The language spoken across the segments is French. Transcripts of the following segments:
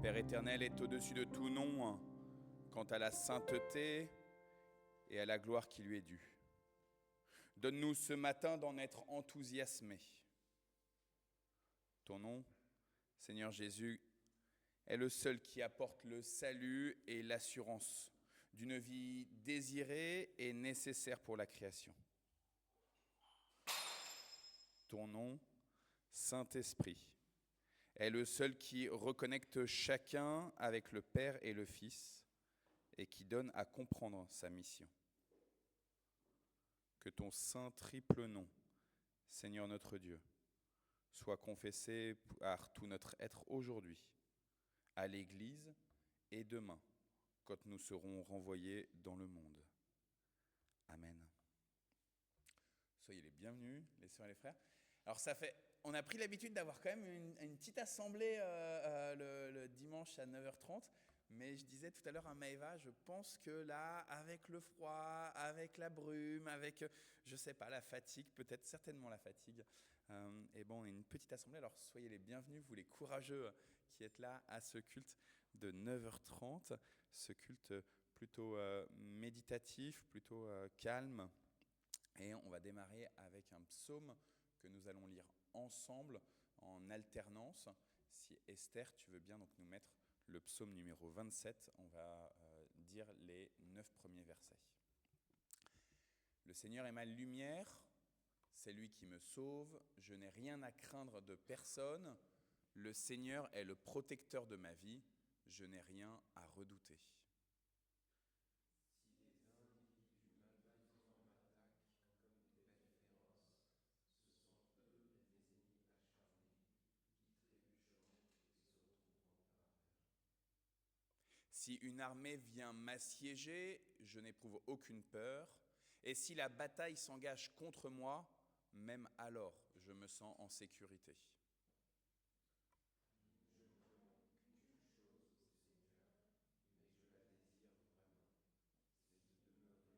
Père éternel est au-dessus de tout nom, quant à la sainteté et à la gloire qui lui est due. Donne-nous ce matin d'en être enthousiasmés. Ton nom, Seigneur Jésus, est le seul qui apporte le salut et l'assurance d'une vie désirée et nécessaire pour la création. Ton nom, Saint-Esprit, est le seul qui reconnecte chacun avec le Père et le Fils et qui donne à comprendre sa mission. Que ton saint triple nom, Seigneur notre Dieu, soit confessé par tout notre être aujourd'hui, à l'Église et demain, quand nous serons renvoyés dans le monde. Amen. Soyez les bienvenus, les sœurs et les frères. Alors on a pris l'habitude d'avoir quand même une petite assemblée le dimanche à 9h30, mais je disais tout à l'heure à Maëva, je pense que là, avec le froid, avec la brume, avec, je sais pas, la fatigue, peut-être certainement la fatigue, et bon, on est une petite assemblée, alors soyez les bienvenus, vous les courageux qui êtes là à ce culte de 9h30, ce culte plutôt méditatif, plutôt calme, et on va démarrer avec un psaume que nous allons lire ensemble en alternance. Si Esther, tu veux bien donc nous mettre le psaume numéro 27, on va dire les 9 premiers versets. Le Seigneur est ma lumière, c'est lui qui me sauve, je n'ai rien à craindre de personne. Le Seigneur est le protecteur de ma vie, je n'ai rien à redouter. Si une armée vient m'assiéger, je n'éprouve aucune peur. Et si la bataille s'engage contre moi, même alors, je me sens en sécurité. Je ne demande qu'une chose au Seigneur, mais je la désire vraiment, c'est de demeurer toute ma vie chez lui, pour jouir de sa douceur et pour prendre soin de son nom.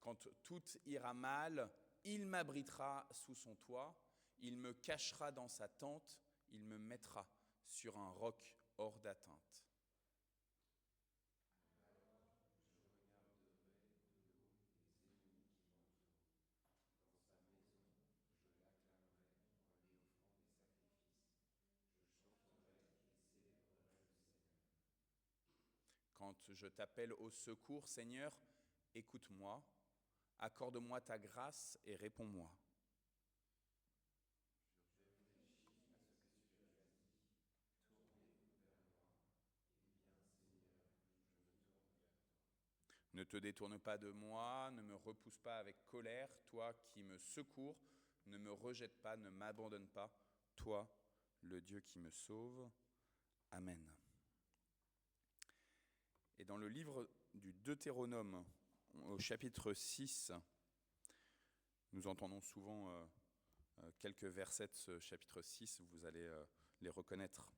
Quand tout ira mal, il m'abritera sous son toit, il me cachera dans sa tente, il me mettra sur un roc hors d'atteinte. Alors je regarderai de haut les ennemis qui m'entourent. Dans sa maison, je l'acclamerai en lui offrant des sacrifices. Je chanterai et célébrerai le Seigneur. Quand je t'appelle au secours, Seigneur, écoute-moi. Accorde-moi ta grâce et réponds-moi. Je réfléchis à ce que tu as dit. Tournez-vous vers moi. Eh bien, Seigneur, je me tourne vers toi. Ne te détourne pas de moi, ne me repousse pas avec colère, toi qui me secours, ne me rejette pas, ne m'abandonne pas, toi, le Dieu qui me sauve. Amen. Et dans le livre du Deutéronome, au chapitre 6, nous entendons souvent quelques versets de ce chapitre 6, vous allez les reconnaître.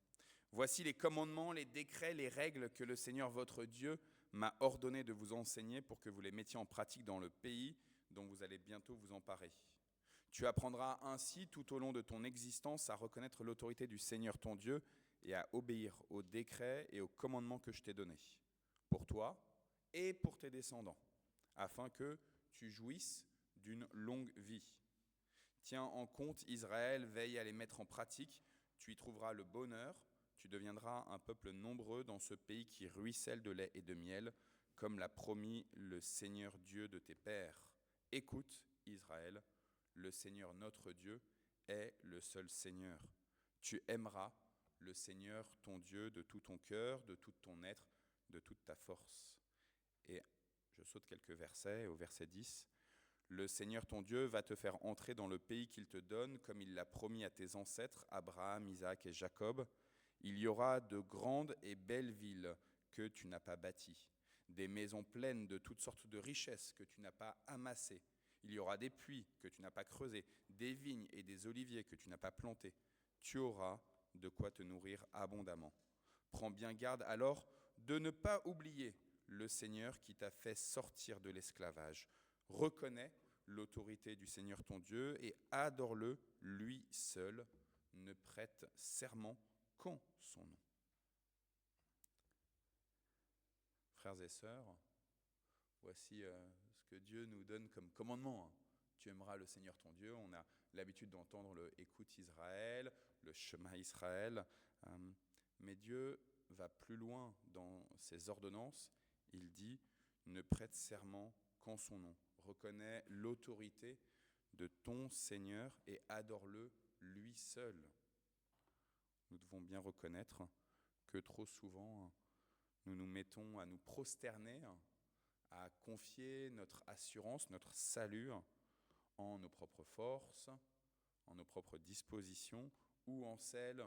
Voici les commandements, les décrets, les règles que le Seigneur votre Dieu m'a ordonné de vous enseigner pour que vous les mettiez en pratique dans le pays dont vous allez bientôt vous emparer. Tu apprendras ainsi tout au long de ton existence à reconnaître l'autorité du Seigneur ton Dieu et à obéir aux décrets et aux commandements que je t'ai donnés, pour toi et pour tes descendants, afin que tu jouisses d'une longue vie. Tiens en compte Israël, veille à les mettre en pratique, tu y trouveras le bonheur, tu deviendras un peuple nombreux dans ce pays qui ruisselle de lait et de miel, comme l'a promis le Seigneur Dieu de tes pères. Écoute, Israël, le Seigneur notre Dieu est le seul Seigneur. Tu aimeras le Seigneur ton Dieu de tout ton cœur, de tout ton être, de toute ta force. Et je saute quelques versets, au verset 10. Le Seigneur ton Dieu va te faire entrer dans le pays qu'il te donne, comme il l'a promis à tes ancêtres, Abraham, Isaac et Jacob. Il y aura de grandes et belles villes que tu n'as pas bâties, des maisons pleines de toutes sortes de richesses que tu n'as pas amassées. Il y aura des puits que tu n'as pas creusés, des vignes et des oliviers que tu n'as pas plantés. Tu auras de quoi te nourrir abondamment. Prends bien garde alors de ne pas oublier le Seigneur qui t'a fait sortir de l'esclavage. Reconnais l'autorité du Seigneur ton Dieu et adore-le, lui seul. Ne prête serment qu'en son nom. Frères et sœurs, voici ce que Dieu nous donne comme commandement. Tu aimeras le Seigneur ton Dieu. On a l'habitude d'entendre le « Écoute Israël », le « Shema Israël ». Mais Dieu va plus loin dans ses ordonnances. Il dit « Ne prête serment qu'en son nom ». Reconnais l'autorité de ton Seigneur et adore-le lui seul. Nous devons bien reconnaître que trop souvent, nous nous mettons à nous prosterner, à confier notre assurance, notre salut en nos propres forces, en nos propres dispositions ou en celles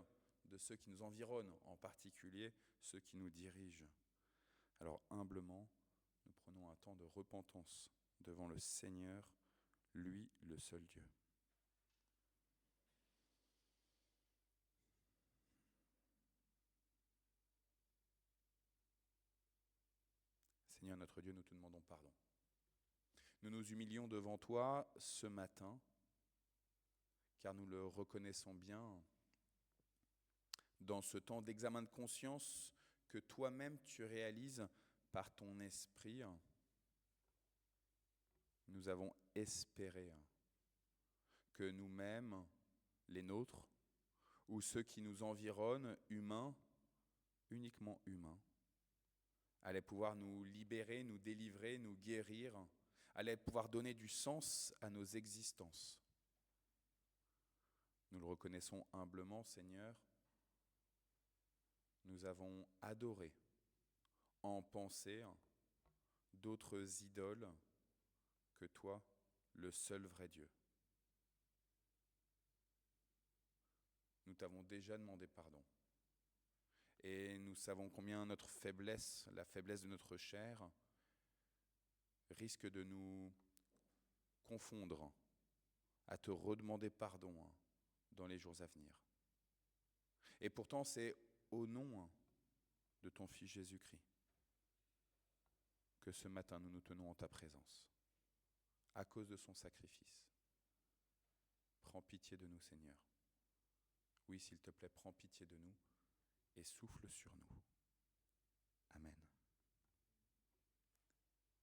de ceux qui nous environnent, en particulier ceux qui nous dirigent. Alors humblement, nous prenons un temps de repentance devant le Seigneur, lui le seul Dieu. Seigneur notre Dieu, nous te demandons pardon. Nous nous humilions devant toi ce matin, car nous le reconnaissons bien dans ce temps d'examen de conscience que toi-même tu réalises par ton esprit. Nous avons espéré que nous-mêmes, les nôtres, ou ceux qui nous environnent, humains, uniquement humains, allaient pouvoir nous libérer, nous délivrer, nous guérir, allaient pouvoir donner du sens à nos existences. Nous le reconnaissons humblement, Seigneur. Nous avons adoré en pensée d'autres idoles que toi, le seul vrai Dieu. Nous t'avons déjà demandé pardon. Et nous savons combien notre faiblesse, la faiblesse de notre chair, risque de nous confondre à te redemander pardon dans les jours à venir. Et pourtant, c'est au nom de ton Fils Jésus-Christ que ce matin nous nous tenons en ta présence, à cause de son sacrifice. Prends pitié de nous, Seigneur. Oui, s'il te plaît, prends pitié de nous et souffle sur nous. Amen.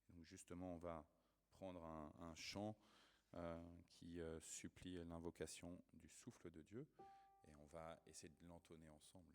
Donc justement, on va prendre un chant qui supplie l'invocation du souffle de Dieu et on va essayer de l'entonner ensemble.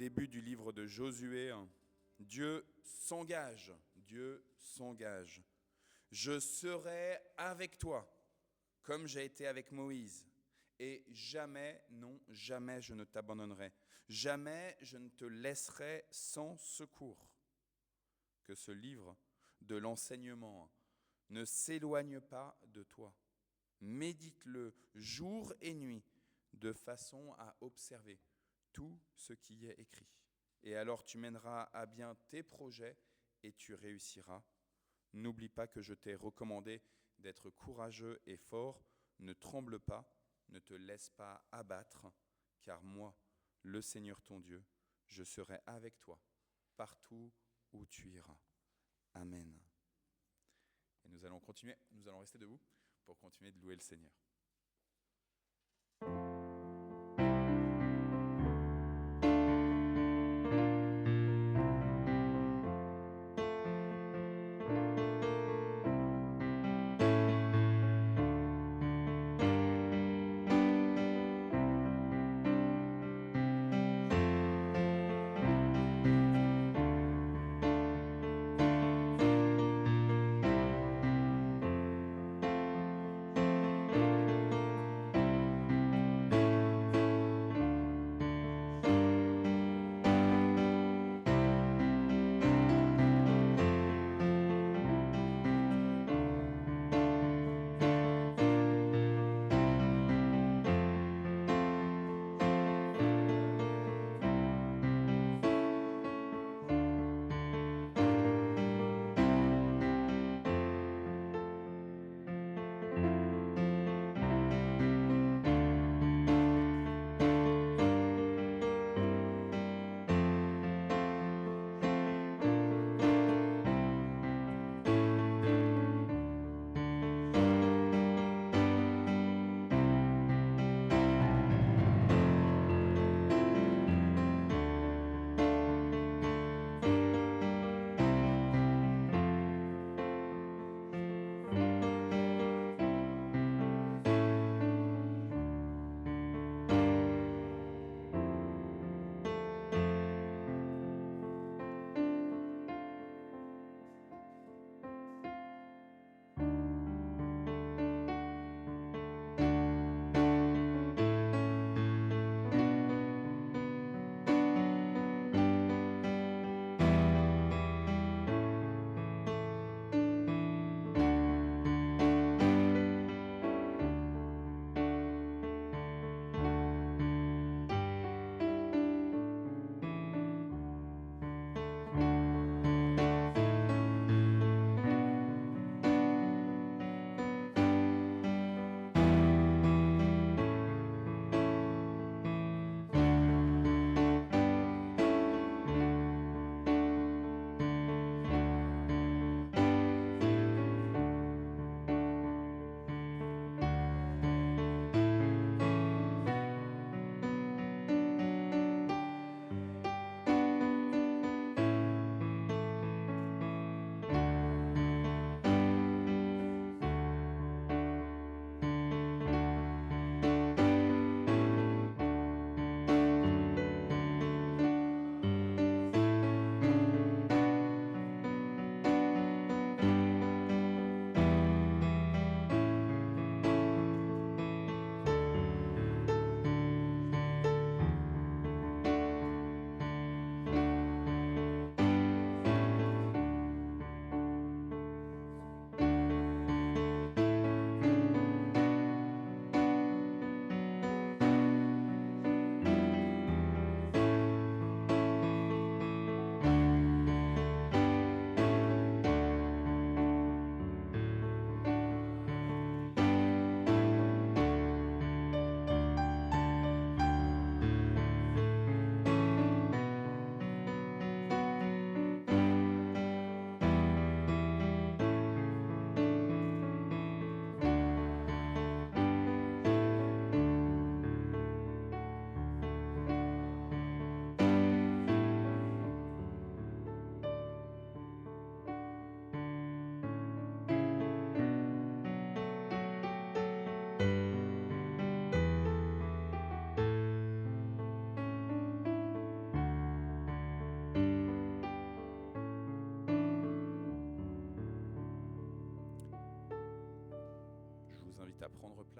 début du livre de Josué, Dieu s'engage. Je serai avec toi, comme j'ai été avec Moïse. Et jamais, non, jamais je ne t'abandonnerai. Jamais je ne te laisserai sans secours. Que ce livre de l'enseignement ne s'éloigne pas de toi. Médite-le jour et nuit, de façon à observer tout ce qui y est écrit. Et alors tu mèneras à bien tes projets et tu réussiras. N'oublie pas que je t'ai recommandé d'être courageux et fort. Ne tremble pas, ne te laisse pas abattre, car moi, le Seigneur ton Dieu, je serai avec toi partout où tu iras. Amen. Et nous allons rester debout pour continuer de louer le Seigneur.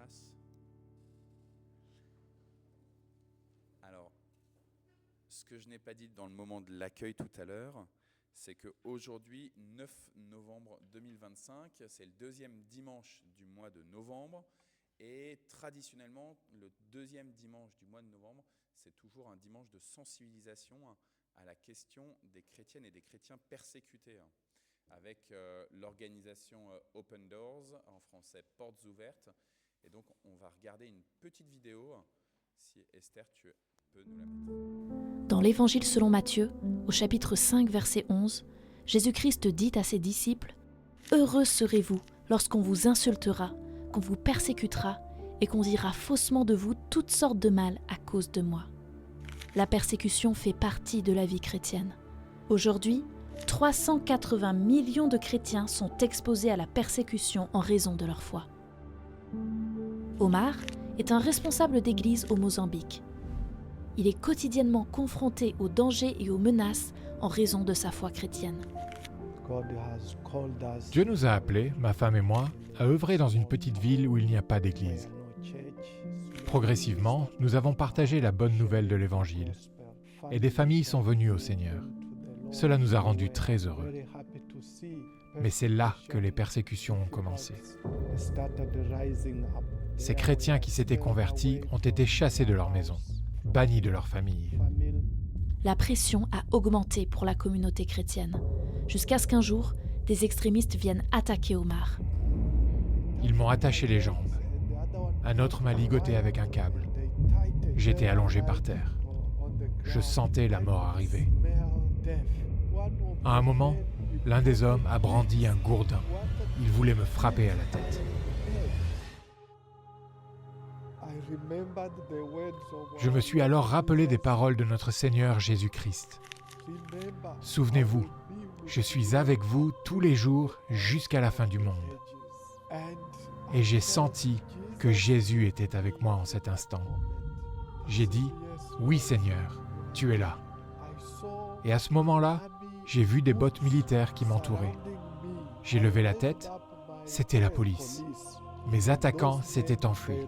place. Alors, ce que je n'ai pas dit dans le moment de l'accueil tout à l'heure, c'est qu'aujourd'hui, 9 novembre 2025, c'est le deuxième dimanche du mois de novembre. Et traditionnellement, le deuxième dimanche du mois de novembre, c'est toujours un dimanche de sensibilisation à la question des chrétiennes et des chrétiens persécutés, avec l'organisation Open Doors, en français Portes Ouvertes. Et donc, on va regarder une petite vidéo. Si Esther, tu peux nous la mettre. Dans l'Évangile selon Matthieu, au chapitre 5, verset 11, Jésus-Christ dit à ses disciples « Heureux serez-vous lorsqu'on vous insultera, qu'on vous persécutera et qu'on dira faussement de vous toutes sortes de mal à cause de moi. » La persécution fait partie de la vie chrétienne. Aujourd'hui, 380 millions de chrétiens sont exposés à la persécution en raison de leur foi. Omar est un responsable d'église au Mozambique. Il est quotidiennement confronté aux dangers et aux menaces en raison de sa foi chrétienne. Dieu nous a appelés, ma femme et moi, à œuvrer dans une petite ville où il n'y a pas d'église. Progressivement, nous avons partagé la bonne nouvelle de l'Évangile et des familles sont venues au Seigneur. Cela nous a rendus très heureux. Mais c'est là que les persécutions ont commencé. Ces chrétiens qui s'étaient convertis ont été chassés de leur maison, bannis de leur famille. La pression a augmenté pour la communauté chrétienne, jusqu'à ce qu'un jour, des extrémistes viennent attaquer Omar. Ils m'ont attaché les jambes. Un autre m'a ligoté avec un câble. J'étais allongé par terre. Je sentais la mort arriver. À un moment, l'un des hommes a brandi un gourdin. Il voulait me frapper à la tête. Je me suis alors rappelé des paroles de notre Seigneur Jésus-Christ. Souvenez-vous, je suis avec vous tous les jours jusqu'à la fin du monde. Et j'ai senti que Jésus était avec moi en cet instant. J'ai dit, oui Seigneur, tu es là. Et à ce moment-là, j'ai vu des bottes militaires qui m'entouraient. J'ai levé la tête, c'était la police. Mes attaquants s'étaient enfuis.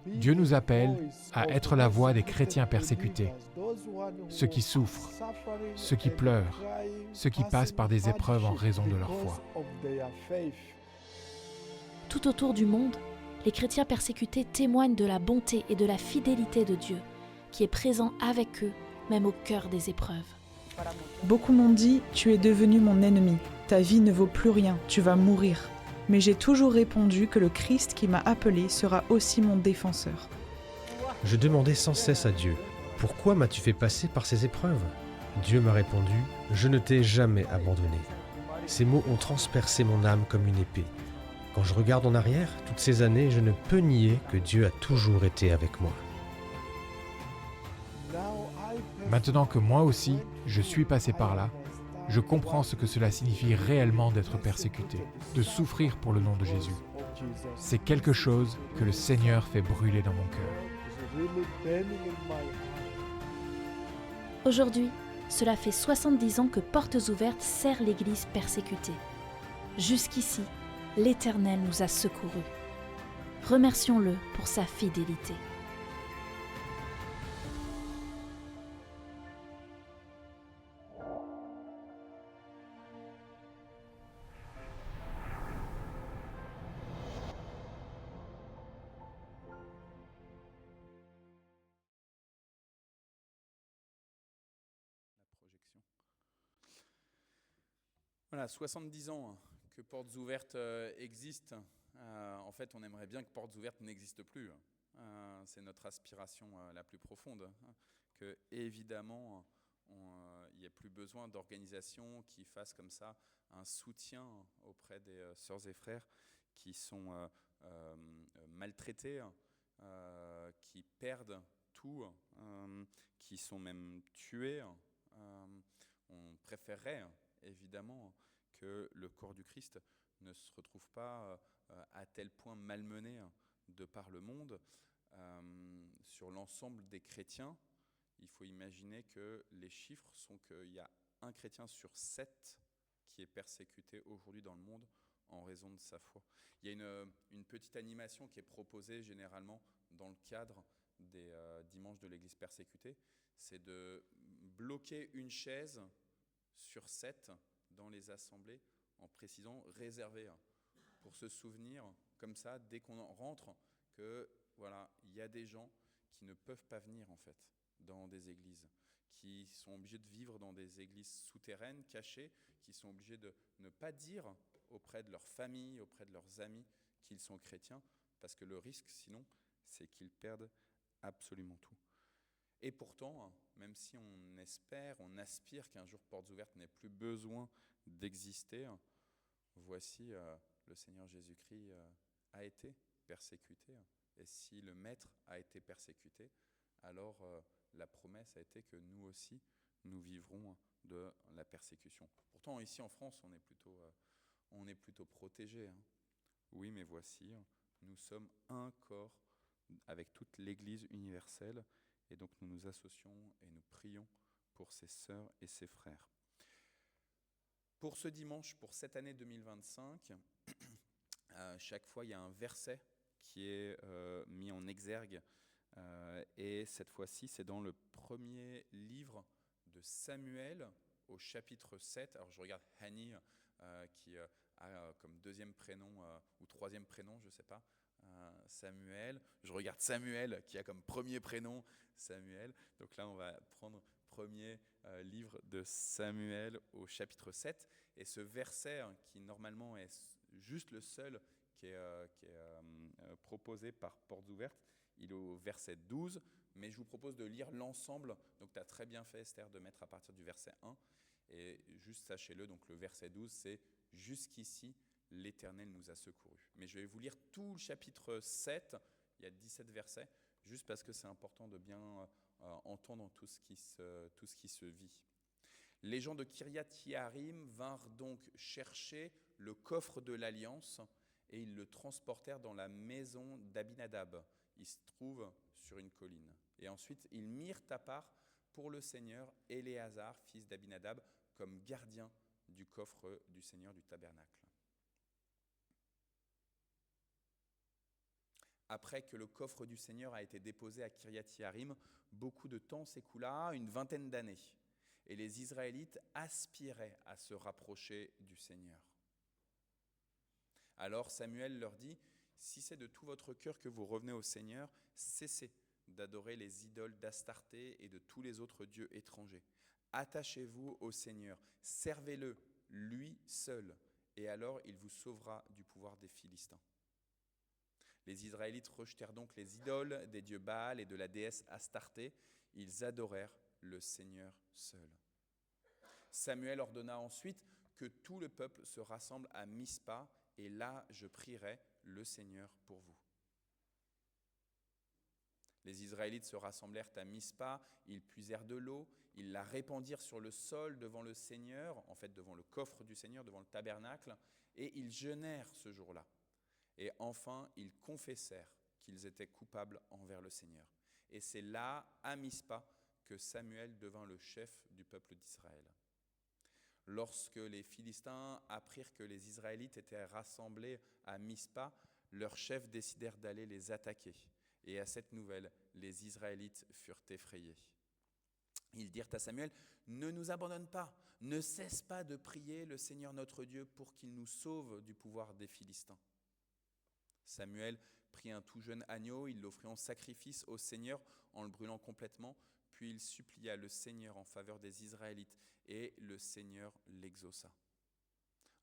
Dieu nous appelle à être la voix des chrétiens persécutés, ceux qui souffrent, ceux qui pleurent, ceux qui passent par des épreuves en raison de leur foi. Tout autour du monde, les chrétiens persécutés témoignent de la bonté et de la fidélité de Dieu, qui est présent avec eux, même au cœur des épreuves. Beaucoup m'ont dit « Tu es devenu mon ennemi, ta vie ne vaut plus rien, tu vas mourir ». Mais j'ai toujours répondu que le Christ qui m'a appelé sera aussi mon défenseur. Je demandais sans cesse à Dieu, « Pourquoi m'as-tu fait passer par ces épreuves ?» Dieu m'a répondu, « Je ne t'ai jamais abandonné. » Ces mots ont transpercé mon âme comme une épée. Quand je regarde en arrière, toutes ces années, je ne peux nier que Dieu a toujours été avec moi. Maintenant que moi aussi, je suis passé par là, je comprends ce que cela signifie réellement d'être persécuté, de souffrir pour le nom de Jésus. C'est quelque chose que le Seigneur fait brûler dans mon cœur. Aujourd'hui, cela fait 70 ans que Portes Ouvertes sert l'Église persécutée. Jusqu'ici, l'Éternel nous a secourus. Remercions-le pour sa fidélité. Voilà, 70 ans que Portes Ouvertes existent. En fait, on aimerait bien que Portes Ouvertes n'existe plus. C'est notre aspiration la plus profonde. Que, évidemment, il n'y ait plus besoin d'organisations qui fassent comme ça un soutien auprès des sœurs et frères qui sont maltraités, qui perdent tout, qui sont même tués. On préférerait évidemment que le corps du Christ ne se retrouve pas à tel point malmené de par le monde. Sur l'ensemble des chrétiens, il faut imaginer que les chiffres sont qu'il y a un chrétien sur 7 qui est persécuté aujourd'hui dans le monde en raison de sa foi. Il y a une petite animation qui est proposée généralement dans le cadre des dimanches de l'Église persécutée, c'est de bloquer une chaise sur 7 dans les assemblées en précisant réservé pour se souvenir comme ça dès qu'on en rentre que voilà, il y a des gens qui ne peuvent pas venir en fait dans des églises, qui sont obligés de vivre dans des églises souterraines, cachées, qui sont obligés de ne pas dire auprès de leur famille, auprès de leurs amis qu'ils sont chrétiens, parce que le risque sinon, c'est qu'ils perdent absolument tout. Et pourtant, même si on espère, on aspire qu'un jour Portes Ouvertes n'ait plus besoin d'exister, voici le Seigneur Jésus-Christ a été persécuté. Et si le Maître a été persécuté, alors la promesse a été que nous aussi, nous vivrons de la persécution. Pourtant, ici en France, on est plutôt protégés. Oui, mais voici, nous sommes un corps avec toute l'Église universelle, et donc nous nous associons et nous prions pour ses sœurs et ses frères. Pour ce dimanche, pour cette année 2025, chaque fois il y a un verset qui est mis en exergue, et cette fois-ci c'est dans le premier livre de Samuel au chapitre 7. Alors je regarde Hanny qui a comme deuxième prénom ou troisième prénom, je ne sais pas, Samuel. Je regarde Samuel qui a comme premier prénom Samuel. Donc là on va prendre premier livre de Samuel au chapitre 7. Et ce verset qui normalement est juste le seul qui est proposé par Portes Ouvertes, il est au verset 12, mais je vous propose de lire l'ensemble. Donc tu as très bien fait Esther de mettre à partir du verset 1. Et juste sachez-le, donc le verset 12 c'est « Jusqu'ici, l'Éternel nous a secourus ». Mais je vais vous lire tout le chapitre 7, il y a 17 versets, juste parce que c'est important de bien entendre tout ce qui se vit. Les gens de Kiriath-Yearim vinrent donc chercher le coffre de l'Alliance et ils le transportèrent dans la maison d'Abinadab. Il se trouve sur une colline. Et ensuite, ils mirent à part pour le Seigneur Éléazar, fils d'Abinadab, comme gardien du coffre du Seigneur du tabernacle. Après que le coffre du Seigneur a été déposé à Kiriath-Yearim, beaucoup de temps s'écoula, une vingtaine d'années, et les Israélites aspiraient à se rapprocher du Seigneur. Alors Samuel leur dit, « Si c'est de tout votre cœur que vous revenez au Seigneur, cessez d'adorer les idoles d'Astarté et de tous les autres dieux étrangers. Attachez-vous au Seigneur, servez-le, lui seul, et alors il vous sauvera du pouvoir des Philistins. » Les Israélites rejetèrent donc les idoles des dieux Baal et de la déesse Astarté. Ils adorèrent le Seigneur seul. Samuel ordonna ensuite que tout le peuple se rassemble à Mispa, et là je prierai le Seigneur pour vous. Les Israélites se rassemblèrent à Mispa, ils puisèrent de l'eau, ils la répandirent sur le sol devant le Seigneur, en fait devant le coffre du Seigneur, devant le tabernacle, et ils jeûnèrent ce jour-là. Et enfin, ils confessèrent qu'ils étaient coupables envers le Seigneur. Et c'est là, à Mispa, que Samuel devint le chef du peuple d'Israël. Lorsque les Philistins apprirent que les Israélites étaient rassemblés à Mispa, leurs chefs décidèrent d'aller les attaquer. Et à cette nouvelle, les Israélites furent effrayés. Ils dirent à Samuel, « Ne nous abandonne pas, ne cesse pas de prier le Seigneur notre Dieu pour qu'il nous sauve du pouvoir des Philistins. » Samuel prit un tout jeune agneau, il l'offrit en sacrifice au Seigneur en le brûlant complètement, puis il supplia le Seigneur en faveur des Israélites, et le Seigneur l'exauça.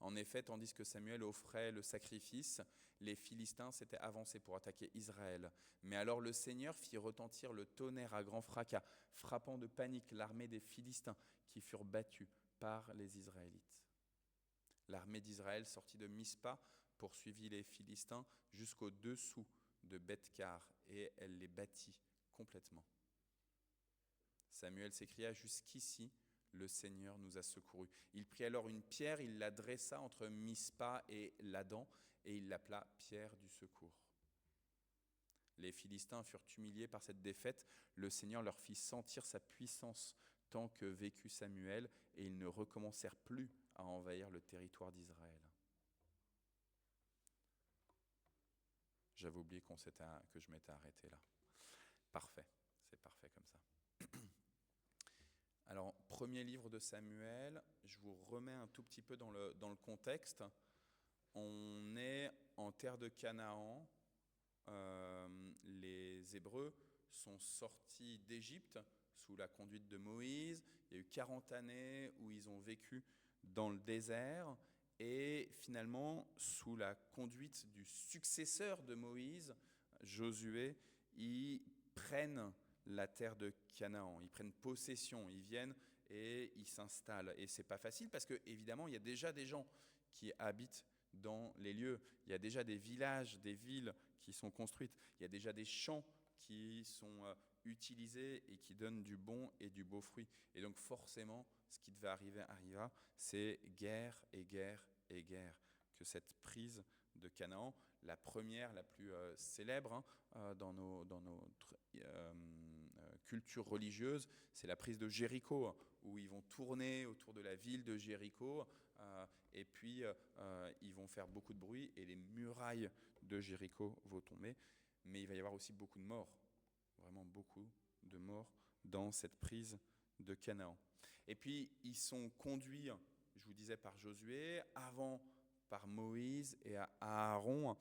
En effet, tandis que Samuel offrait le sacrifice, les Philistins s'étaient avancés pour attaquer Israël. Mais alors le Seigneur fit retentir le tonnerre à grand fracas, frappant de panique l'armée des Philistins qui furent battus par les Israélites. L'armée d'Israël sortit de Mispa, poursuivit les Philistins jusqu'au dessous de Beth-Kar, et elle les battit complètement. Samuel s'écria, « Jusqu'ici, le Seigneur nous a secourus. » Il prit alors une pierre, il la dressa entre Mispa et Ladan, et il l'appela Pierre du secours. Les Philistins furent humiliés par cette défaite. Le Seigneur leur fit sentir sa puissance tant que vécut Samuel, et ils ne recommencèrent plus à envahir le territoire d'Israël. J'avais oublié que je m'étais arrêté là. Parfait, c'est parfait comme ça. Alors, premier livre de Samuel, je vous remets un tout petit peu dans le contexte. On est en terre de Canaan. Les Hébreux sont sortis d'Égypte sous la conduite de Moïse. Il y a eu 40 années où ils ont vécu dans le désert. Et finalement, sous la conduite du successeur de Moïse, Josué, ils prennent la terre de Canaan, ils prennent possession, ils viennent et ils s'installent. Et c'est pas facile parce que évidemment, il y a déjà des gens qui habitent dans les lieux. Il y a déjà des villages, des villes qui sont construites. Il y a déjà des champs qui sont utilisés et qui donnent du bon et du beau fruit. Et donc forcément, ce qui devait arriva, c'est guerre et guerre et guerre. Que cette prise de Canaan, la première, la plus célèbre dans notre culture religieuse, c'est la prise de Jéricho, où ils vont tourner autour de la ville de Jéricho, et puis ils vont faire beaucoup de bruit, et les murailles de Jéricho vont tomber. Mais il va y avoir aussi beaucoup de morts, vraiment beaucoup de morts dans cette prise de Canaan. Et puis ils sont conduits, je vous disais, par Josué, avant par Moïse et Aaron.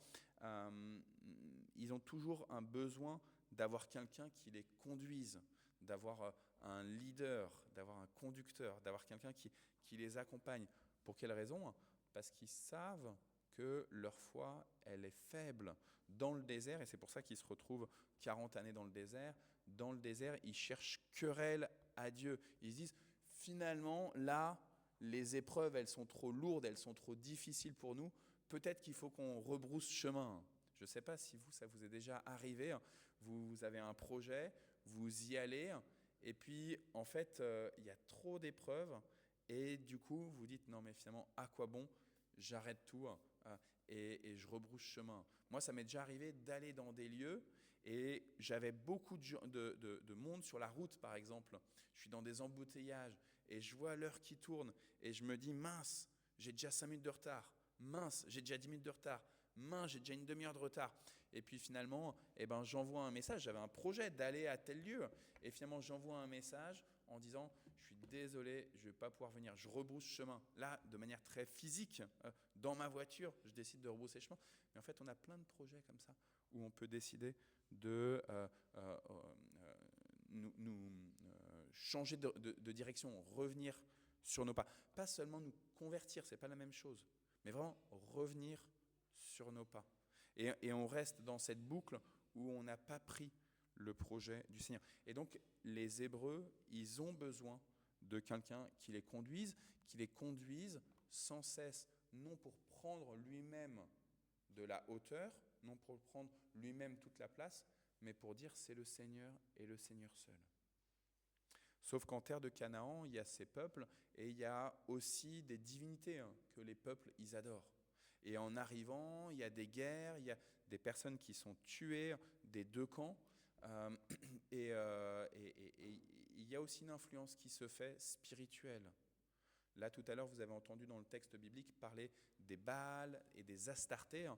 Ils ont toujours un besoin d'avoir quelqu'un qui les conduise, d'avoir un leader, d'avoir un conducteur, d'avoir quelqu'un qui les accompagne. Pour quelle raison ? Parce qu'ils savent que leur foi, elle est faible dans le désert, et c'est pour ça qu'ils se retrouvent 40 années dans le désert. Dans le désert, ils cherchent querelle à Dieu. Ils se disent, finalement, là, les épreuves, elles sont trop lourdes, elles sont trop difficiles pour nous. Peut-être qu'il faut qu'on rebrousse chemin. Je ne sais pas si ça vous est déjà arrivé. Vous avez un projet, vous y allez, et puis en fait, il y a trop d'épreuves, et du coup, vous dites non, mais finalement, à quoi bon ? J'arrête tout et je rebrousse chemin. Moi, ça m'est déjà arrivé d'aller dans des lieux, et j'avais beaucoup de monde sur la route, par exemple. Je suis dans des embouteillages, et je vois l'heure qui tourne, et je me dis, mince, j'ai déjà 5 minutes de retard. Mince, j'ai déjà 10 minutes de retard. Mince, j'ai déjà une demi-heure de retard. Et puis finalement, j'envoie un message. J'avais un projet d'aller à tel lieu. Et finalement, j'envoie un message en disant, je suis désolé, je ne vais pas pouvoir venir. Je rebrousse chemin. Là, de manière très physique, dans ma voiture, je décide de rebrousser chemin. Mais en fait, on a plein de projets comme ça où on peut décider de changer de direction, revenir sur nos pas. Pas seulement nous convertir, ce n'est pas la même chose, mais vraiment revenir sur nos pas. Et on reste dans cette boucle où on n'a pas pris le projet du Seigneur. Et donc, les Hébreux, ils ont besoin de quelqu'un qui les conduise sans cesse, non pour prendre lui-même de la hauteur, non pour prendre lui-même toute la place, mais pour dire c'est le Seigneur et le Seigneur seul. Sauf qu'en terre de Canaan, il y a ces peuples et il y a aussi des divinités que les peuples, ils adorent. Et en arrivant, il y a des guerres, il y a des personnes qui sont tuées des deux camps. Et il y a aussi une influence qui se fait spirituelle. Là, tout à l'heure, vous avez entendu dans le texte biblique parler des Baals et des Astartés.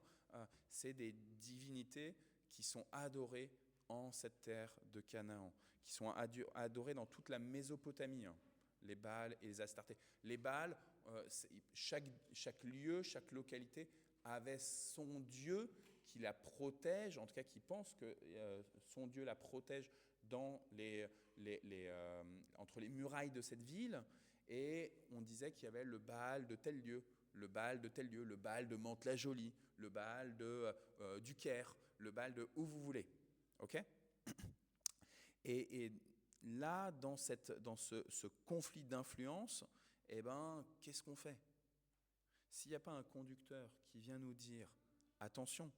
C'est des divinités qui sont adorées en cette terre de Canaan, qui sont adorées dans toute la Mésopotamie, les Baals et les Astartés. Les Baals, chaque lieu, chaque localité avait son dieu qui la protège, en tout cas qui pense que son dieu la protège dans entre les murailles de cette ville. Et on disait qu'il y avait le Baal de tel lieu, le Baal de tel lieu, le Baal de Mantes-la-Jolie, le Baal du Caire, le Baal de où vous voulez. Ok ? Et là, dans ce conflit d'influence, qu'est-ce qu'on fait ? S'il n'y a pas un conducteur qui vient nous dire « Attention,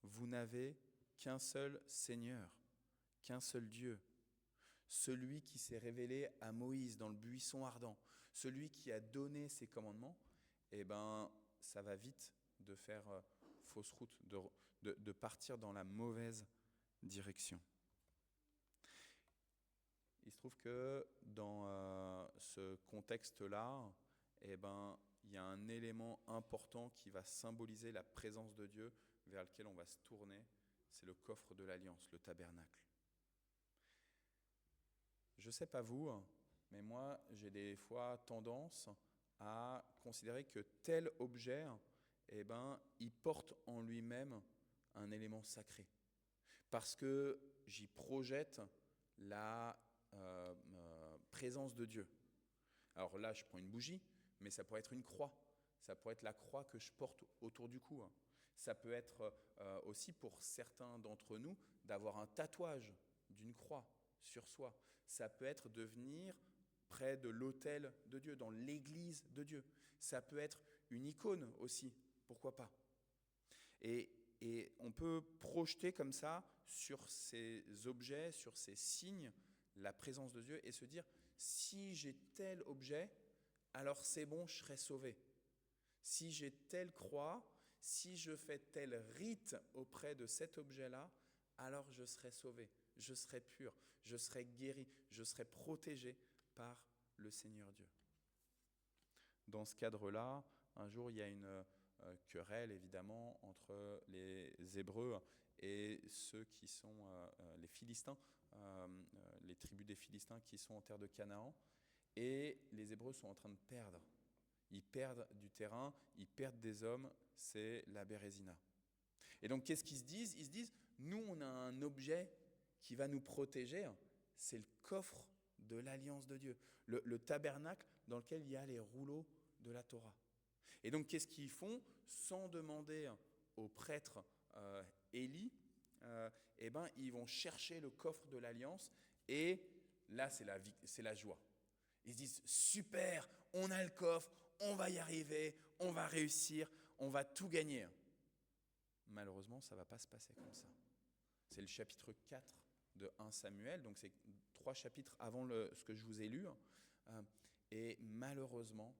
vous n'avez qu'un seul Seigneur, qu'un seul Dieu, celui qui s'est révélé à Moïse dans le buisson ardent, celui qui a donné ses commandements », ça va vite de faire fausse route, de partir dans la mauvaise direction. Il se trouve que dans ce contexte-là, il y a un élément important qui va symboliser la présence de Dieu vers lequel on va se tourner, c'est le coffre de l'Alliance, le tabernacle. Je ne sais pas vous, mais moi, j'ai des fois tendance à considérer que tel objet, il porte en lui-même un élément sacré. Parce que j'y projette la présence de Dieu. Alors là, je prends une bougie, mais ça pourrait être une croix. Ça pourrait être la croix que je porte autour du cou. Ça peut être aussi pour certains d'entre nous d'avoir un tatouage d'une croix sur soi. Ça peut être de venir près de l'autel de Dieu, dans l'église de Dieu. Ça peut être une icône aussi, pourquoi pas. Et on peut projeter comme ça sur ces objets, sur ces signes, la présence de Dieu et se dire, si j'ai tel objet, alors c'est bon, je serai sauvé. Si j'ai telle croix, si je fais tel rite auprès de cet objet-là, alors je serai sauvé, je serai pur, je serai guéri, je serai protégé par le Seigneur Dieu. Dans ce cadre-là, un jour, il y a une querelle, évidemment, entre les Hébreux et ceux qui sont les Philistins, les tribus des Philistins qui sont en terre de Canaan. Et les Hébreux sont en train de perdre. Ils perdent du terrain, ils perdent des hommes, c'est la Bérésina. Et donc, qu'est-ce qu'ils se disent ? Ils se disent, nous, on a un objet qui va nous protéger, c'est le coffre de l'Alliance de Dieu, le tabernacle dans lequel il y a les rouleaux de la Torah. Et donc, qu'est-ce qu'ils font ? Sans demander au prêtre Élie, ils vont chercher le coffre de l'Alliance, et là, c'est la joie. Ils se disent, super, on a le coffre, on va y arriver, on va réussir, on va tout gagner. Malheureusement, ça ne va pas se passer comme ça. C'est le chapitre 4 de 1 Samuel, donc c'est 3 chapitres avant ce que je vous ai lu. Et malheureusement,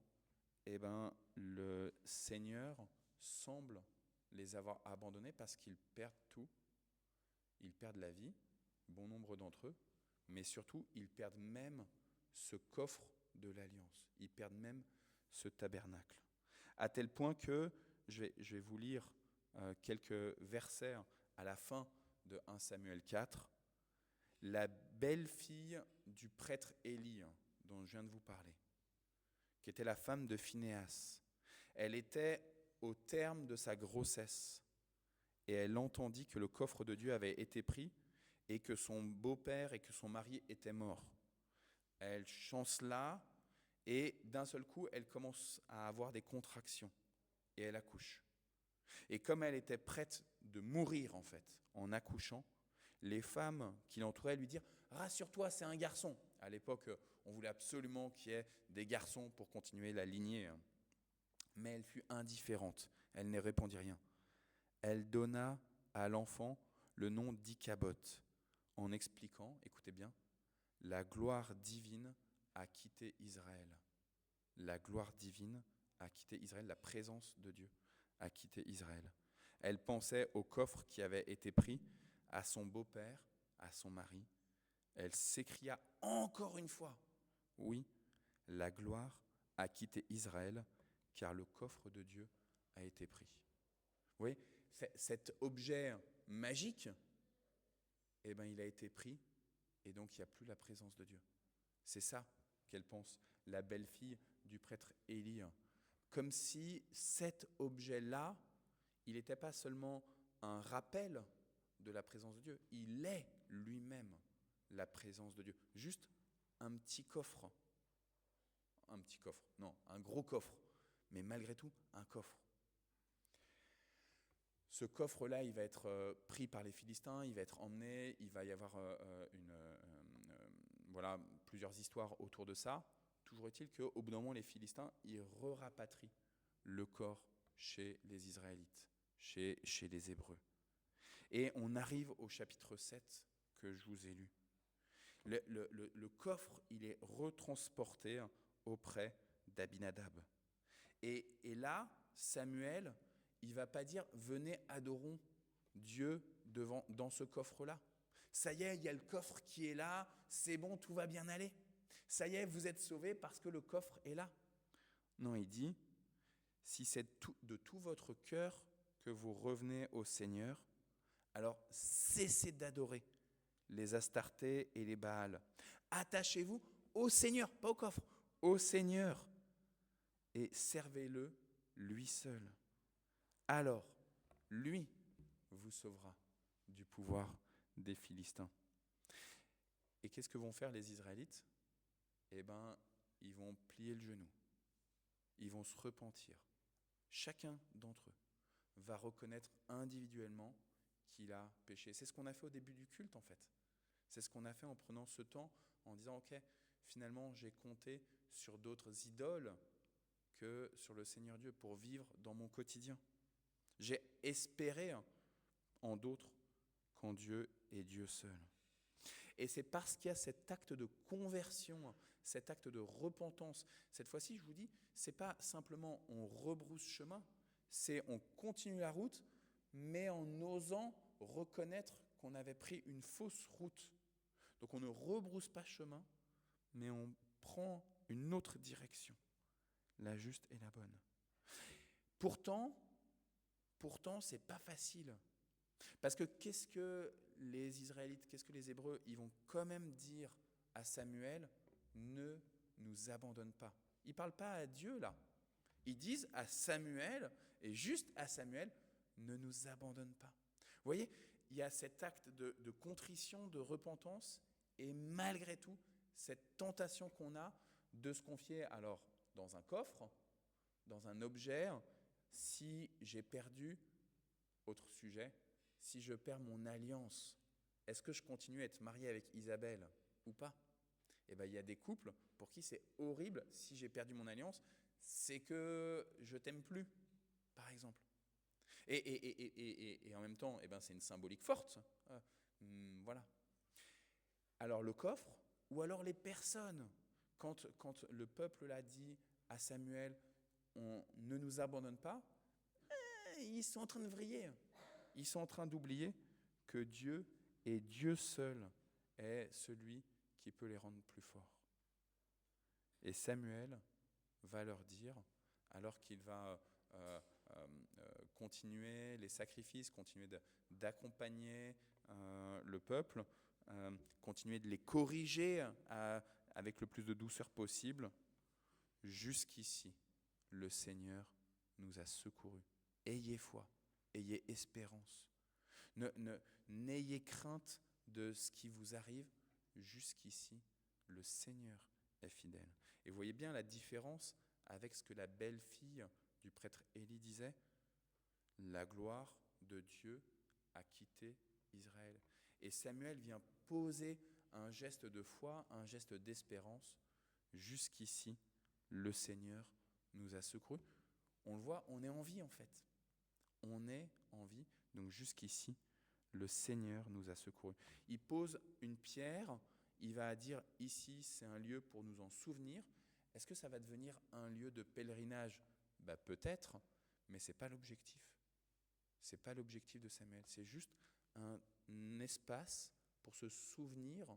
le Seigneur semble les avoir abandonnés parce qu'ils perdent tout. Ils perdent la vie, bon nombre d'entre eux, mais surtout, ils perdent même ce coffre de l'Alliance. Ils perdent même ce tabernacle. À tel point que, je vais vous lire quelques versets à la fin de 1 Samuel 4. La belle-fille du prêtre Élie, dont je viens de vous parler, qui était la femme de Phinéas, elle était au terme de sa grossesse et elle entendit que le coffre de Dieu avait été pris et que son beau-père et que son mari étaient morts. Elle chancela et d'un seul coup, elle commence à avoir des contractions et elle accouche. Et comme elle était prête de mourir en fait, en accouchant, les femmes qui l'entouraient lui dirent « Rassure-toi, c'est un garçon ». À l'époque, on voulait absolument qu'il y ait des garçons pour continuer la lignée. Mais elle fut indifférente, elle ne répondit rien. Elle donna à l'enfant le nom d'Ichabod, en expliquant, écoutez bien, la gloire divine a quitté Israël. La gloire divine a quitté Israël, la présence de Dieu a quitté Israël. Elle pensait au coffre qui avait été pris, à son beau-père, à son mari. Elle s'écria encore une fois, oui, la gloire a quitté Israël, car le coffre de Dieu a été pris. Vous voyez, cet objet magique, il a été pris, et donc il n'y a plus la présence de Dieu. C'est ça qu'elle pense, la belle-fille du prêtre Élie. Comme si cet objet-là, il n'était pas seulement un rappel de la présence de Dieu, il est lui-même la présence de Dieu. Juste un petit coffre. Un gros coffre, mais malgré tout, un coffre. Ce coffre-là, il va être pris par les Philistins, il va être emmené, il va y avoir plusieurs histoires autour de ça. Toujours est-il qu'au bout d'un moment, les Philistins, ils rapatrient le corps chez les Israélites, chez les Hébreux. Et on arrive au chapitre 7 que je vous ai lu. Le coffre, il est retransporté auprès d'Abinadab. Et là, Samuel, il ne va pas dire « venez, adorons Dieu dans ce coffre-là ». Ça y est, il y a le coffre qui est là, c'est bon, tout va bien aller. Ça y est, vous êtes sauvés parce que le coffre est là. Non, il dit « si c'est de tout votre cœur que vous revenez au Seigneur, alors cessez d'adorer les Astartés et les Baals. Attachez-vous au Seigneur, pas au coffre, au Seigneur, et servez-le lui seul. Alors, lui vous sauvera du pouvoir des Philistins. Et qu'est-ce que vont faire les Israélites ? Eh bien, ils vont plier le genou. Ils vont se repentir. Chacun d'entre eux va reconnaître individuellement qu'il a péché. C'est ce qu'on a fait au début du culte, en fait. C'est ce qu'on a fait en prenant ce temps, en disant, ok, finalement, j'ai compté sur d'autres idoles que sur le Seigneur Dieu pour vivre dans mon quotidien. J'ai espéré en d'autres qu'en Dieu et Dieu seul. Et c'est parce qu'il y a cet acte de conversion, cet acte de repentance. Cette fois-ci, je vous dis, c'est pas simplement on rebrousse chemin, c'est on continue la route, mais en osant reconnaître qu'on avait pris une fausse route. Donc on ne rebrousse pas chemin, mais on prend une autre direction, la juste et la bonne. Pourtant, c'est pas facile. Parce que qu'est-ce que les Israélites, qu'est-ce que les Hébreux, ils vont quand même dire à Samuel, ne nous abandonne pas. Ils ne parlent pas à Dieu là. Ils disent à Samuel, et juste à Samuel, ne nous abandonne pas. Vous voyez, il y a cet acte de contrition, de repentance, et malgré tout, cette tentation qu'on a de se confier alors dans un coffre, dans un objet, si j'ai perdu, autre sujet, si je perds mon alliance, est-ce que je continue à être marié avec Isabelle ou pas ? Eh bien, il y a des couples pour qui c'est horrible, si j'ai perdu mon alliance, c'est que je t'aime plus, par exemple. Et en même temps, eh ben, c'est une symbolique forte. Voilà. Alors le coffre, ou alors les personnes, quand le peuple l'a dit à Samuel, on ne nous abandonne pas, ils sont en train de vriller. Ils sont en train d'oublier que Dieu et Dieu seul est celui qui peut les rendre plus forts. Et Samuel va leur dire, alors qu'il va continuer les sacrifices, continuer d'accompagner le peuple, continuer de les corriger avec le plus de douceur possible, jusqu'ici, le Seigneur nous a secourus. Ayez foi. Ayez espérance. N'ayez crainte de ce qui vous arrive. Jusqu'ici, le Seigneur est fidèle. Et vous voyez bien la différence avec ce que la belle-fille du prêtre Élie disait. La gloire de Dieu a quitté Israël. Et Samuel vient poser un geste de foi, un geste d'espérance. Jusqu'ici, le Seigneur nous a secourus. On le voit, on est en vie en fait. On est en vie, donc jusqu'ici, le Seigneur nous a secourus. Il pose une pierre, il va dire ici, c'est un lieu pour nous en souvenir. Est-ce que ça va devenir un lieu de pèlerinage ? Peut-être, mais ce n'est pas l'objectif. Ce n'est pas l'objectif de Samuel, c'est juste un espace pour se souvenir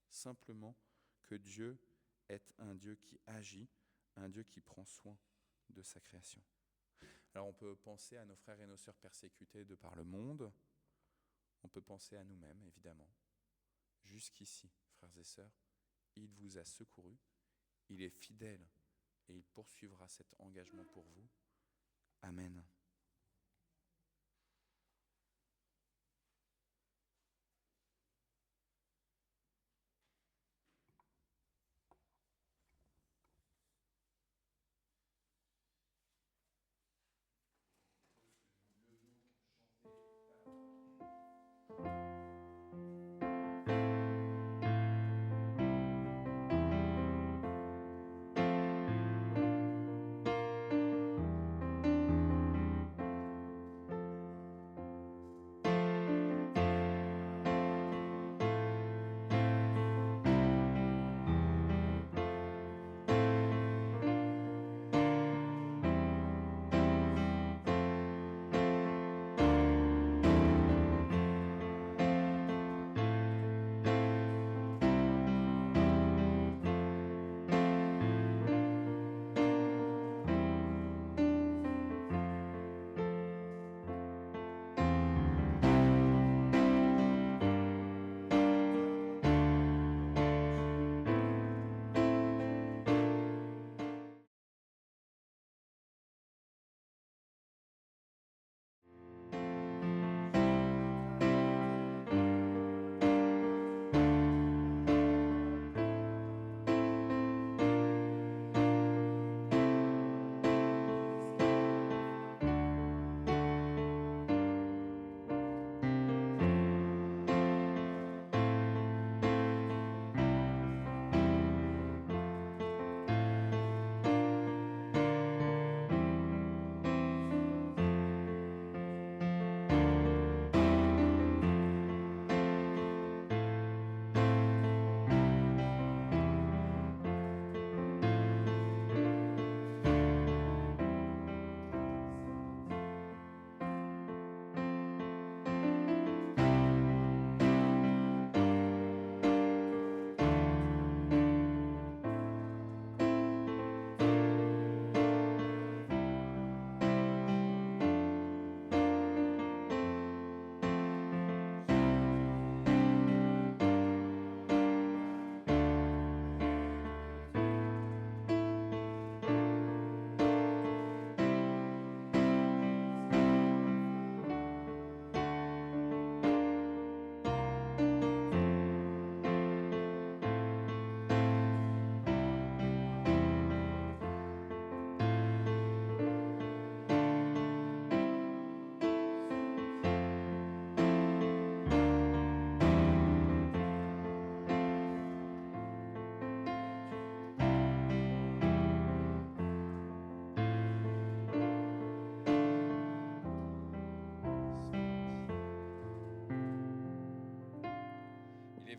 simplement que Dieu est un Dieu qui agit, un Dieu qui prend soin de sa création. Alors on peut penser à nos frères et nos sœurs persécutés de par le monde, on peut penser à nous-mêmes évidemment. Jusqu'ici, frères et sœurs, il vous a secourus, il est fidèle et il poursuivra cet engagement pour vous. Amen.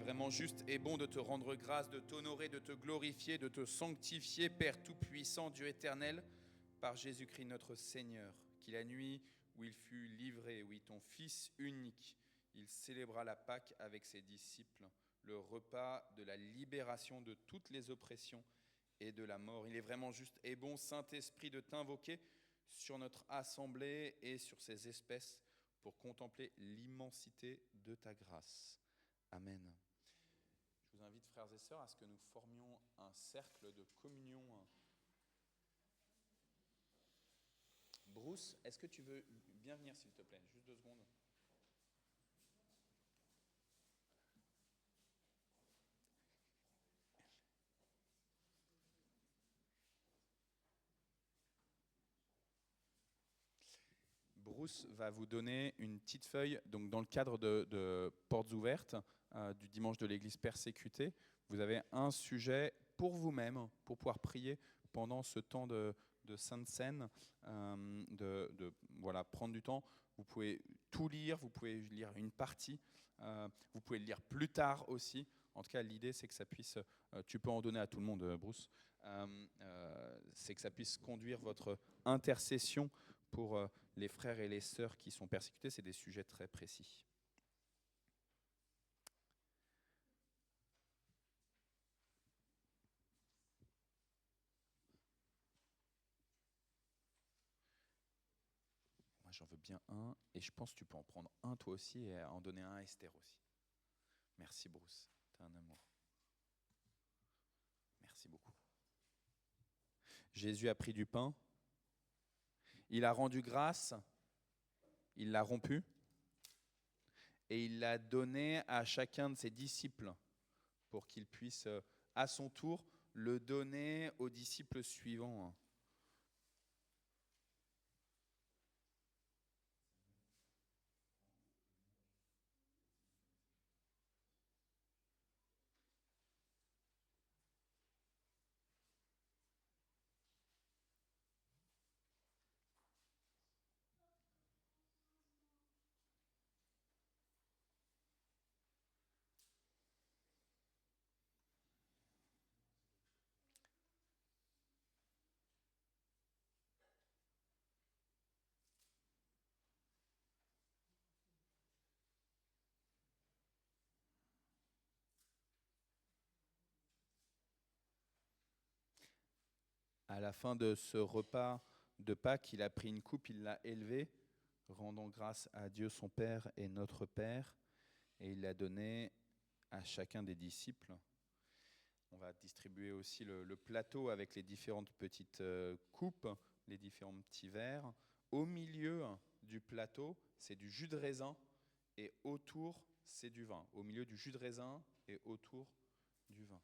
vraiment juste et bon de te rendre grâce, de t'honorer, de te glorifier, de te sanctifier, Père Tout-Puissant, Dieu éternel, par Jésus-Christ notre Seigneur, qui la nuit où il fut livré, oui, ton Fils unique, il célébra la Pâque avec ses disciples, le repas de la libération de toutes les oppressions et de la mort. Il est vraiment juste et bon, Saint-Esprit, de t'invoquer sur notre assemblée et sur ses espèces pour contempler l'immensité de ta grâce. Amen. Je vous invite, frères et sœurs, à ce que nous formions un cercle de communion. Bruce, est-ce que tu veux bien venir, s'il te plaît? Juste 2 secondes. Bruce va vous donner une petite feuille, donc dans le cadre de Portes ouvertes, du dimanche de l'Église persécutée. Vous avez un sujet pour vous-même, pour pouvoir prier pendant ce temps de Sainte Seine, voilà, prendre du temps. Vous pouvez tout lire, vous pouvez lire une partie, vous pouvez le lire plus tard aussi. En tout cas, l'idée, c'est que ça puisse, tu peux en donner à tout le monde, Bruce, c'est que ça puisse conduire votre intercession pour les frères et les sœurs qui sont persécutés. C'est des sujets très précis. Moi, j'en veux bien un, et je pense que tu peux en prendre un toi aussi et en donner un à Esther aussi. Merci Bruce, t'as un amour. Merci beaucoup. Jésus a pris du pain, il a rendu grâce, il l'a rompu, et il l'a donné à chacun de ses disciples pour qu'il puisse, à son tour, le donner aux disciples suivants. À la fin de ce repas de Pâques, il a pris une coupe, il l'a élevée, rendant grâce à Dieu son Père et notre Père, et il l'a donnée à chacun des disciples. On va distribuer aussi le plateau avec les différentes petites coupes, les différents petits verres. Au milieu du plateau, c'est du jus de raisin, et autour, c'est du vin. Au milieu du jus de raisin et autour du vin.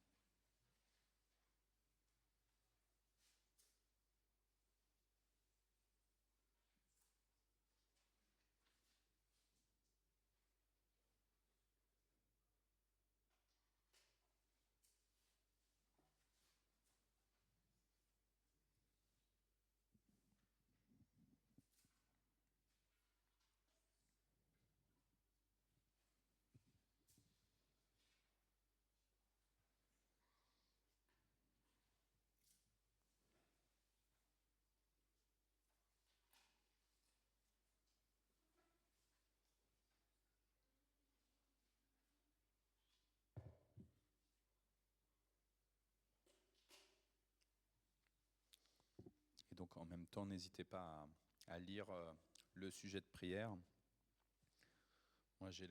Et donc en même temps, n'hésitez pas à lire le sujet de prière. Moi, j'ai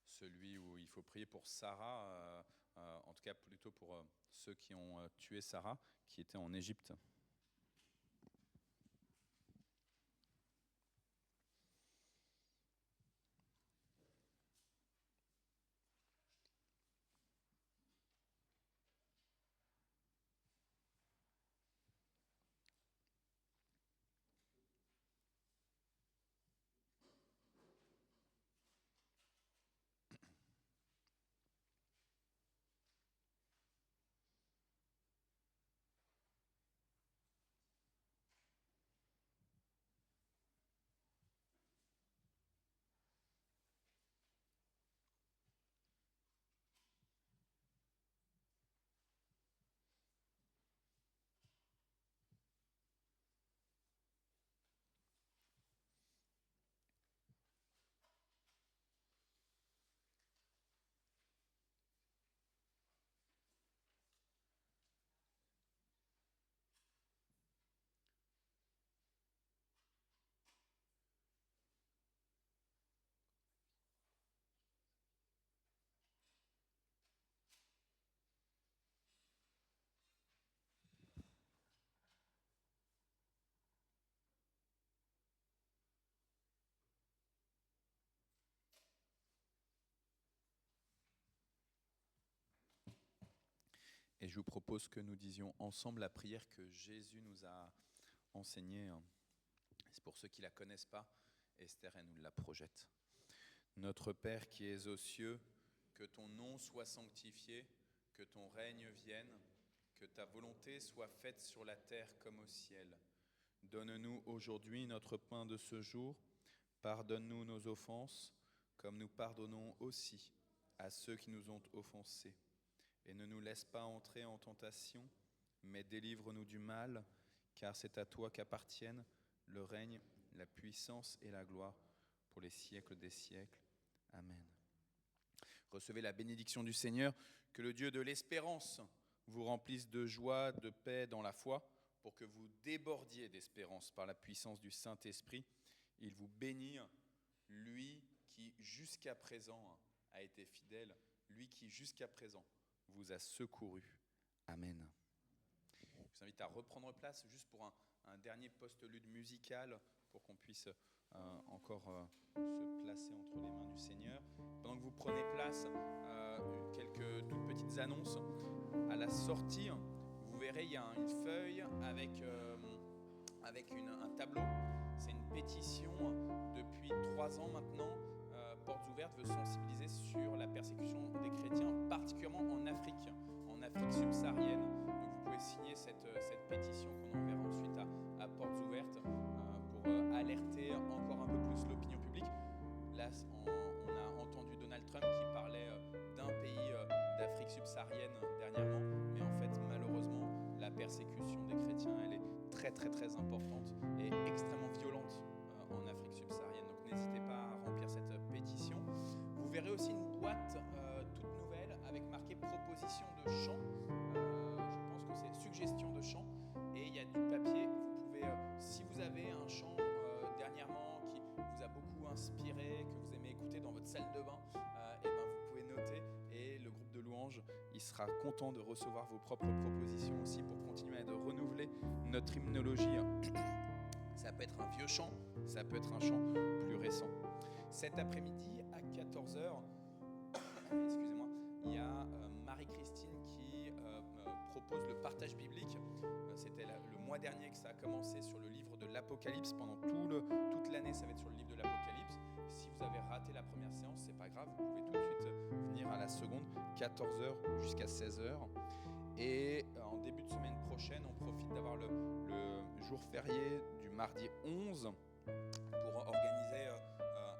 celui où il faut prier pour Sarah, en tout cas plutôt pour ceux qui ont tué Sarah, qui était en Égypte. Et je vous propose que nous disions ensemble la prière que Jésus nous a enseignée. C'est pour ceux qui ne la connaissent pas, Esther, elle nous la projette. Notre Père qui es aux cieux, que ton nom soit sanctifié, que ton règne vienne, que ta volonté soit faite sur la terre comme au ciel. Donne-nous aujourd'hui notre pain de ce jour. Pardonne-nous nos offenses, comme nous pardonnons aussi à ceux qui nous ont offensés. Et ne nous laisse pas entrer en tentation, mais délivre-nous du mal, car c'est à toi qu'appartiennent le règne, la puissance et la gloire pour les siècles des siècles. Amen. Recevez la bénédiction du Seigneur, que le Dieu de l'espérance vous remplisse de joie, de paix dans la foi, pour que vous débordiez d'espérance par la puissance du Saint-Esprit. Il vous bénit, lui qui jusqu'à présent a été fidèle, lui qui jusqu'à présent vous a secouru. Amen. Je vous invite à reprendre place juste pour un dernier postlude musical pour qu'on puisse encore se placer entre les mains du Seigneur. Pendant que vous prenez place, quelques toutes petites annonces. À la sortie, vous verrez, il y a une feuille avec un tableau. C'est une pétition depuis 3 ans maintenant. Portes Ouvertes veut sensibiliser sur la persécution des chrétiens, particulièrement en Afrique subsaharienne. Donc vous pouvez signer cette pétition qu'on enverra ensuite à Portes Ouvertes pour alerter encore un peu plus l'opinion publique. Là, on a entendu Donald Trump qui parlait d'un pays d'Afrique subsaharienne dernièrement, mais en fait, malheureusement, la persécution des chrétiens, elle est très très très importante et extrêmement violente en Afrique subsaharienne. Donc n'hésitez pas à remplir cette pétition. Vous verrez aussi une boîte toute nouvelle avec marqué proposition de chant. Je pense que c'est suggestion de chant. Et il y a du papier. Vous pouvez, si vous avez un chant dernièrement qui vous a beaucoup inspiré, que vous aimez écouter dans votre salle de bain, vous pouvez noter. Et le groupe de louanges, il sera content de recevoir vos propres propositions aussi pour continuer à renouveler notre hymnologie. Ça peut être un vieux chant, ça peut être un chant plus récent. Cet après-midi, à 14h, excusez-moi, il y a Marie-Christine qui propose le partage biblique. C'était le mois dernier que ça a commencé sur le livre de l'Apocalypse. Pendant toute l'année, ça va être sur le livre de l'Apocalypse. Si vous avez raté la première séance, c'est pas grave, vous pouvez tout de suite venir à la seconde, 14h jusqu'à 16h. Et en début de semaine prochaine, on profite d'avoir le jour férié du mardi 11 pour organiser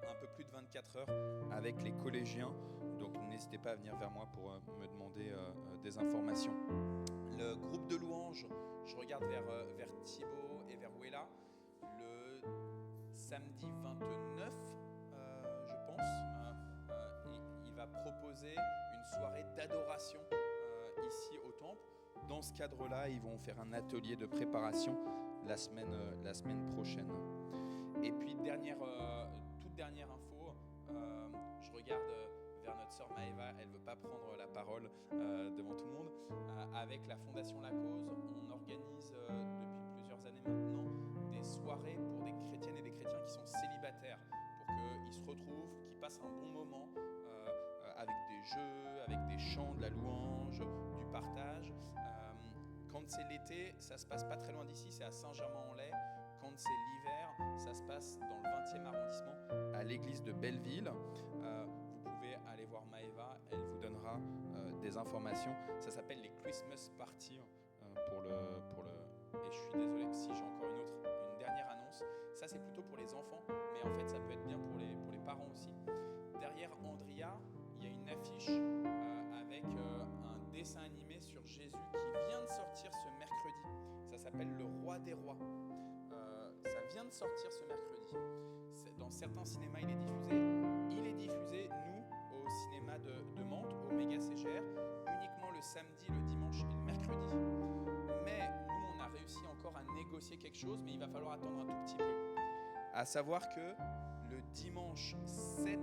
un peu plus de 24 heures avec les collégiens. Donc n'hésitez pas à venir vers moi pour me demander des informations. Le groupe de louanges, je regarde vers Thibaut et vers Wella, le samedi 29, je pense, il va proposer une soirée d'adoration ici au temple. Dans ce cadre-là, ils vont faire un atelier de préparation la semaine prochaine. Et puis, toute dernière info, je regarde vers notre sœur Maëva, elle ne veut pas prendre la parole devant tout le monde. Avec la Fondation La Cause, on organise depuis plusieurs années maintenant des soirées pour des chrétiennes et des chrétiens qui sont célibataires, pour qu'ils se retrouvent, qu'ils passent un bon moment avec des jeux, avec des chants, de la louange, du partage. Quand c'est l'été, ça se passe pas très loin d'ici, c'est à Saint-Germain-en-Laye. Quand c'est l'hiver, ça se passe dans le 20e arrondissement, à l'église de Belleville. Vous pouvez aller voir Maëva, elle vous donnera des informations. Ça s'appelle les Christmas Parties Et je suis désolé si j'ai encore une dernière annonce. Ça, c'est plutôt pour les enfants, mais en fait, ça peut être bien pour les parents aussi. Derrière Andria, il y a une affiche avec un dessin animé sur Jésus qui vient de sortir ce mercredi. Ça s'appelle Le Roi des Rois. Ça vient de sortir ce mercredi. Dans certains cinémas, il est diffusé, nous, au cinéma de Mantes, au Méga CGR, uniquement le samedi, le dimanche et le mercredi. Mais nous, on a réussi encore à négocier quelque chose, mais il va falloir attendre un tout petit peu. À savoir que le dimanche 7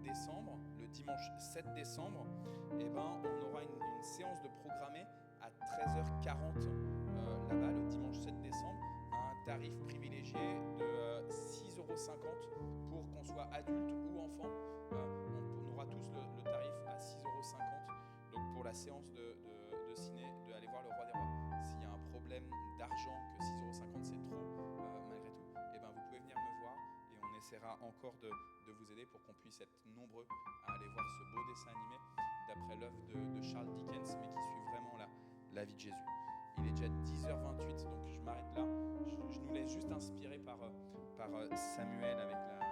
décembre, on aura une séance de programmée à 13h40 là-bas, le dimanche 7 décembre, à un tarif privilégié de 6,50 € pour qu'on soit adulte ou enfant. On aura tous le tarif à 6,50 € donc pour la séance de ciné essaiera encore de vous aider pour qu'on puisse être nombreux à aller voir ce beau dessin animé d'après l'œuvre de Charles Dickens, mais qui suit vraiment la vie de Jésus. Il est déjà 10h28, donc je m'arrête là. Je nous laisse juste inspirer par Samuel avec la